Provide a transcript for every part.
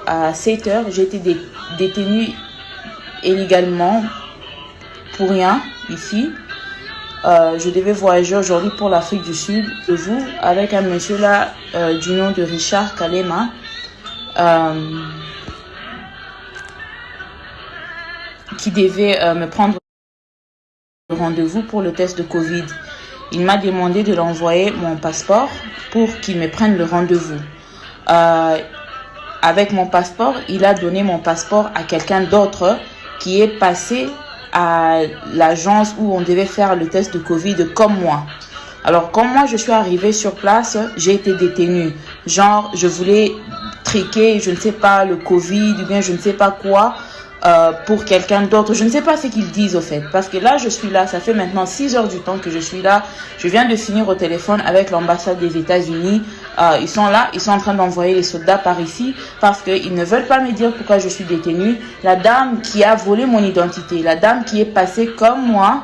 À 7 heures, j'ai été détenue illégalement pour rien ici. Je devais voyager aujourd'hui pour l'Afrique du Sud, vous, avec un monsieur là du nom de Richard Kalema. Qui devait me prendre rendez-vous pour le test de Covid. Il m'a demandé de l'envoyer mon passeport pour qu'il me prenne le rendez-vous. Avec mon passeport, il a donné mon passeport à quelqu'un d'autre qui est passé à l'agence où on devait faire le test de Covid comme moi. Alors, comme moi, je suis arrivée sur place, j'ai été détenue. Genre, je voulais triquer, je ne sais pas, le Covid ou bien je ne sais pas quoi, pour quelqu'un d'autre. Je ne sais pas ce qu'ils disent au fait. Parce que là, je suis là, ça fait maintenant 6 heures du temps que je suis là. Je viens de finir au téléphone avec l'ambassade des États-Unis. Ils sont là, ils sont en train d'envoyer les soldats par ici parce qu'ils ne veulent pas me dire pourquoi je suis détenue. La dame qui a volé mon identité, la dame qui est passée comme moi,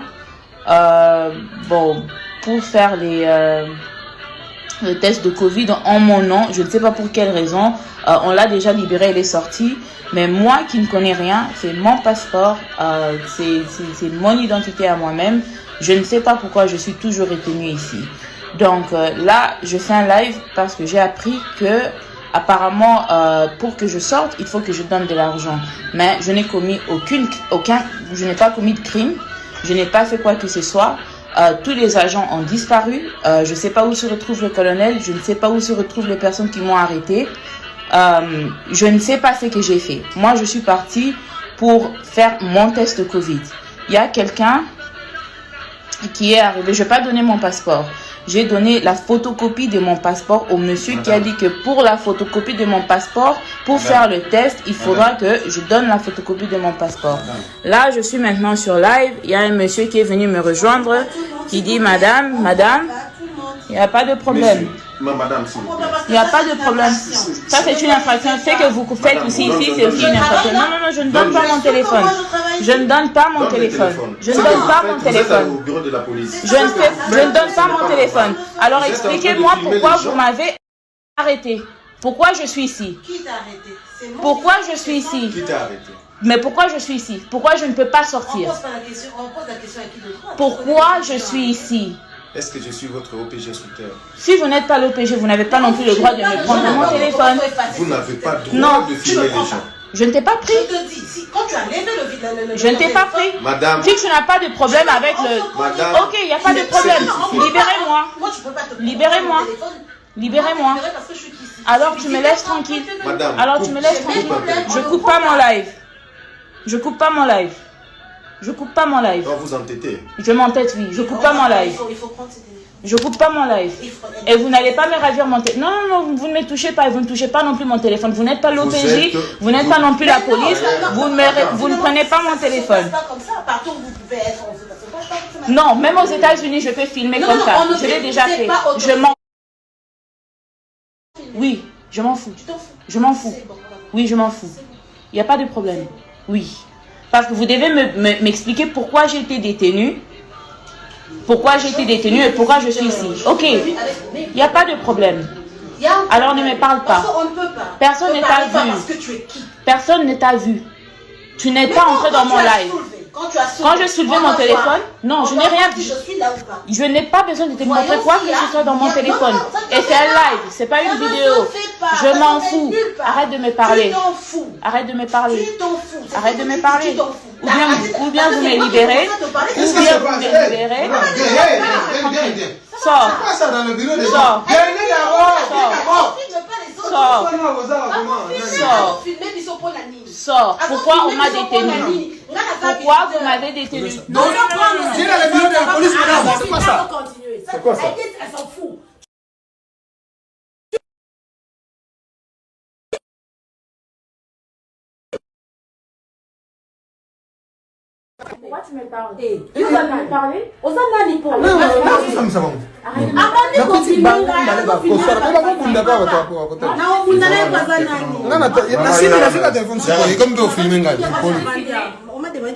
pour faire le test de Covid en mon nom, je ne sais pas pour quelle raison. On l'a déjà libérée, elle est sortie. Mais moi qui ne connais rien, c'est mon passeport, c'est mon identité à moi-même. Je ne sais pas pourquoi je suis toujours retenue ici. Donc là, je fais un live parce que j'ai appris que apparemment, pour que je sorte, il faut que je donne de l'argent. Mais je n'ai commis je n'ai pas commis de crime. Je n'ai pas fait quoi que ce soit. Tous les agents ont disparu. Je ne sais pas où se retrouve le colonel. Je ne sais pas où se retrouvent les personnes qui m'ont arrêté. Je ne sais pas ce que j'ai fait. Moi, je suis partie pour faire mon test de Covid. Il y a quelqu'un qui est arrivé. Je n'ai pas donné mon passeport. J'ai donné la photocopie de mon passeport au monsieur qui a dit que pour la photocopie de mon passeport, pour faire le test, il faudra que je donne la photocopie de mon passeport. Là, je suis maintenant sur live. Il y a un monsieur qui est venu me rejoindre qui dit, madame, il n'y a pas de problème. Il n'y a pas de problème. Ça, c'est une infraction. Ce que vous faites aussi ici, c'est aussi une infraction. Non, je ne donne pas mon téléphone. Je ne donne pas mon téléphone. Je ne donne pas mon téléphone. Je ne donne pas mon téléphone. Alors, expliquez-moi pourquoi vous m'avez arrêté. Pourquoi je suis ici? Qui t'a arrêté? Pourquoi je suis ici? Qui t'a arrêté? Mais pourquoi je suis ici? Pourquoi je ne peux pas sortir? On pose la question à qui de droit. Pourquoi je suis ici? Est-ce que je suis votre OPG sous terre? Si vous n'êtes pas l'OPG, vous n'avez pas non plus le droit de me prendre mon téléphone. Vous n'avez pas le droit de filmer les gens. Je ne t'ai pas pris. Je te dis, quand tu as levé le je ne t'ai pas pris. Madame. Si tu n'as pas de problème avec le... Madame. Ok, il n'y a pas de problème. Libérez-moi. Moi, je peux pas te Libérez-moi. Libérez-moi. Alors tu me laisses tranquille. Madame. Alors tu me laisses tranquille. Je coupe pas mon live. Je coupe pas mon live. Je coupe pas mon live. On vous entêtez. Je m'entête, oui. Je coupe pas mon live. Il faut prendre ses téléphones. Je coupe pas mon live. Et vous n'allez pas me ravir mon téléphone. Non, vous ne me touchez pas. Vous ne touchez pas non plus mon téléphone. Vous n'êtes pas l'OPJ. Vous n'êtes pas non plus la police. Vous ne prenez pas mon téléphone. Non, même aux États-Unis, je peux filmer comme ça. Je l'ai déjà fait. Je m'en... Oui, je m'en fous. Je m'en fous. Oui, je m'en fous. Il n'y a pas de problème. Oui. Parce que vous devez m'expliquer pourquoi j'ai été détenue. Pourquoi j'ai été détenue et pourquoi je suis ici. Ok. Il n'y a pas de problème. Alors ne me parle pas. Personne ne t'a vu. Personne ne t'a vu. Tu n'es pas entré dans mon live. Quand j'ai soulevé mon téléphone, non, je n'ai rien dit. Je n'ai pas besoin de te montrer quoi que ce soit dans mon téléphone. Et c'est un live, c'est pas une vidéo. Je m'en fous. Arrête de me parler. Arrête de me parler. Arrête de me parler. Ou bien vous me libérez. Ou bien vous me libérez. Sors. Sors. Sors. Sors. Sors. Pourquoi on m'a détenu? Pourquoi vous m'avez détenu? Non. C'est quoi ça? C'est quoi ça? Elle s'en fout. Pourquoi tu me parles? Tu vas me parler?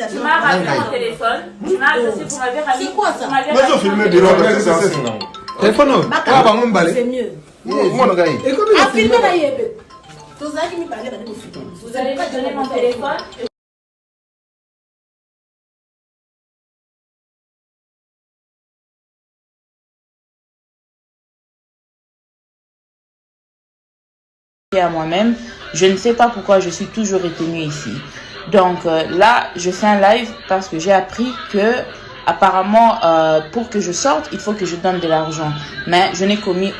Tu m'as rappelé mon téléphone. Tu m'as adressé, vous m'avez ramené. C'est quoi ça? C'est mieux. Vous allez me donner mon téléphone. À moi-même, je ne sais pas pourquoi je suis toujours retenue ici. Donc là, je fais un live parce que j'ai appris que apparemment, pour que je sorte, il faut que je donne de l'argent. Mais je n'ai commis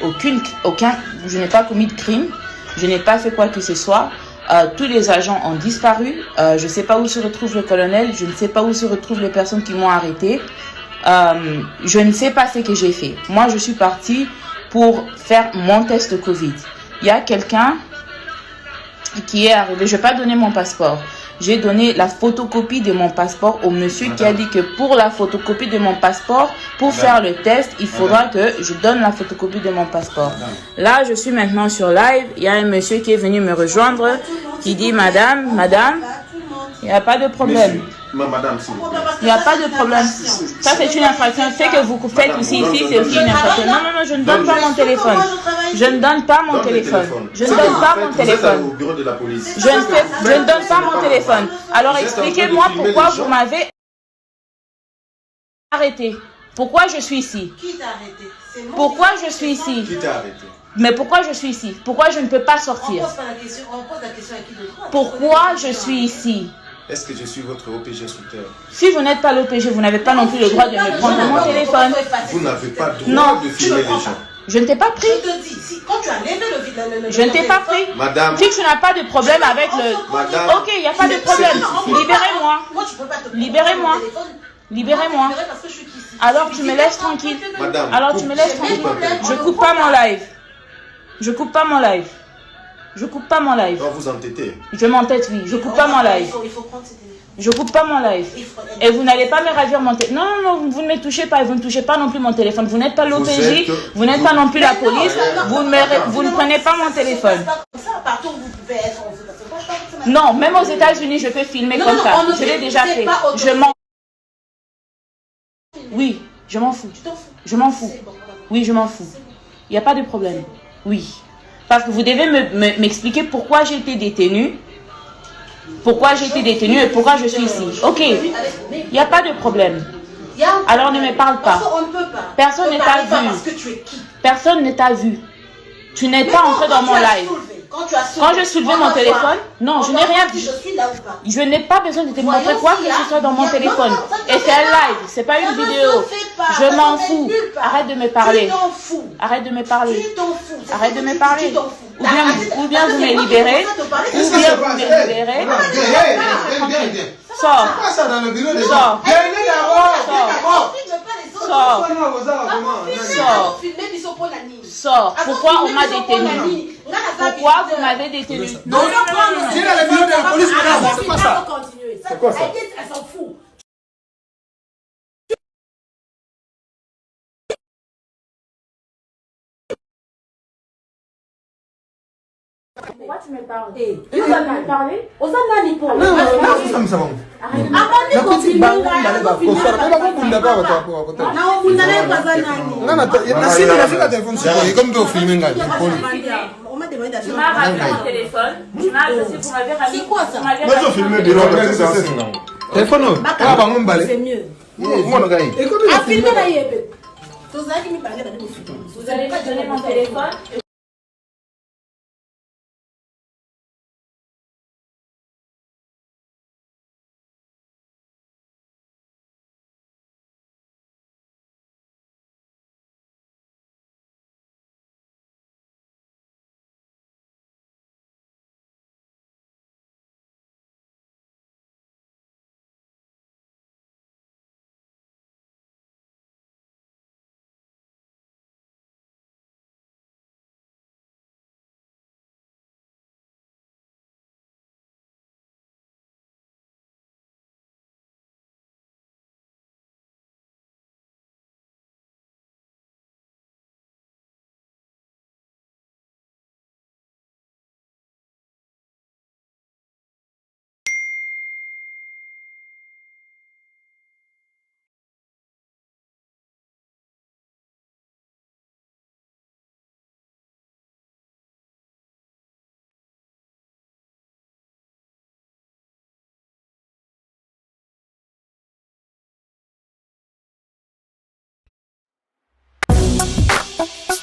je n'ai pas commis de crime, je n'ai pas fait quoi que ce soit. Tous les agents ont disparu. Je ne sais pas où se retrouve le colonel, je ne sais pas où se retrouvent les personnes qui m'ont arrêté. Je ne sais pas ce que j'ai fait. Moi, je suis partie pour faire mon test de Covid. Il y a quelqu'un qui est arrivé. Je n'ai pas donné mon passeport. J'ai donné la photocopie de mon passeport au monsieur qui a dit que pour la photocopie de mon passeport, pour faire le test, il faudra que je donne la photocopie de mon passeport. Là, je suis maintenant sur live. Il y a un monsieur qui est venu me rejoindre qui dit, madame, il n'y a pas de problème. Madame, il n'y a pas de problème. Ça, c'est une infraction. Ce que vous faites aussi ici, c'est aussi une infraction. Non, je ne donne pas mon téléphone. Je ne donne pas mon téléphone. Je ne donne pas mon téléphone. Je ne donne pas mon téléphone. Alors, expliquez-moi pourquoi vous m'avez arrêté. Pourquoi je suis ici? Qui t'a arrêté? Pourquoi je suis ici? Qui t'a arrêté? Mais pourquoi je suis ici? Pourquoi je ne peux pas sortir? On pose la question à qui de droit. Pourquoi je suis ici? Est-ce que je suis votre OPG sous terre? Si vous n'êtes pas l'OPG, vous n'avez pas non plus le droit de me prendre mon téléphone. Vous n'avez pas le droit de filmer les gens. Je ne t'ai pas pris. Je te dis, quand tu as levé le je ne t'ai pas pris. Madame. Si tu n'as pas de problème avec le... Madame. Ok, il n'y a pas de problème. Libérez-moi. Moi, tu peux pas te Libérez-moi. Libérez-moi. Alors tu me laisses tranquille. Madame. Alors tu me laisses tranquille. Je coupe pas mon live. Je coupe pas mon live. Je coupe pas mon live. On vous entêtez. Je m'entête, oui. Je coupe pas mon live. Il faut prendre ses téléphones. Je coupe pas mon live. Et vous n'allez pas me ravir mon téléphone. Non, vous ne me touchez pas. Vous ne touchez pas non plus mon téléphone. Vous n'êtes pas l'OPJ. Vous n'êtes pas non plus la police. Vous ne prenez pas mon téléphone. Non, même aux États-Unis, je peux filmer comme ça. Je l'ai déjà fait. Je m'en... Oui, je m'en fous. Je m'en fous. Oui, je m'en fous. Il n'y a pas de problème. Oui. Parce que vous devez m'expliquer pourquoi j'ai été détenue. Pourquoi j'ai été détenue et pourquoi je suis ici. Ok. Il n'y a pas de problème. Alors ne me parle pas. Personne ne t'a vu. Personne ne t'a vu. Tu n'es pas entré dans mon live. Quand je soulevais mon téléphone, non, je n'ai rien dit. Je n'ai pas besoin de te montrer quoi que ce soit dans mon téléphone. Et c'est un live, c'est pas une vidéo. Je m'en fous. Arrête de me parler. Arrête de me parler. Arrête de me parler. Ou bien vous me libérez. Ou bien vous me libérez. Sors. Sors. Sors. Sors. Pourquoi on m'a détenu? Pourquoi vous m'avez détenu? Non, si elle a le bureau de la police, madame, c'est quoi ça? C'est quoi ça? Elle s'en fout. Pourquoi tu me parles? Tu vas me parler? Tu m'as rappelé mon téléphone. Tu m'as adressé, vous m'avez rappelé. C'est quoi ça? C'est mieux. Vous allez me donner mon téléphone. Thank you.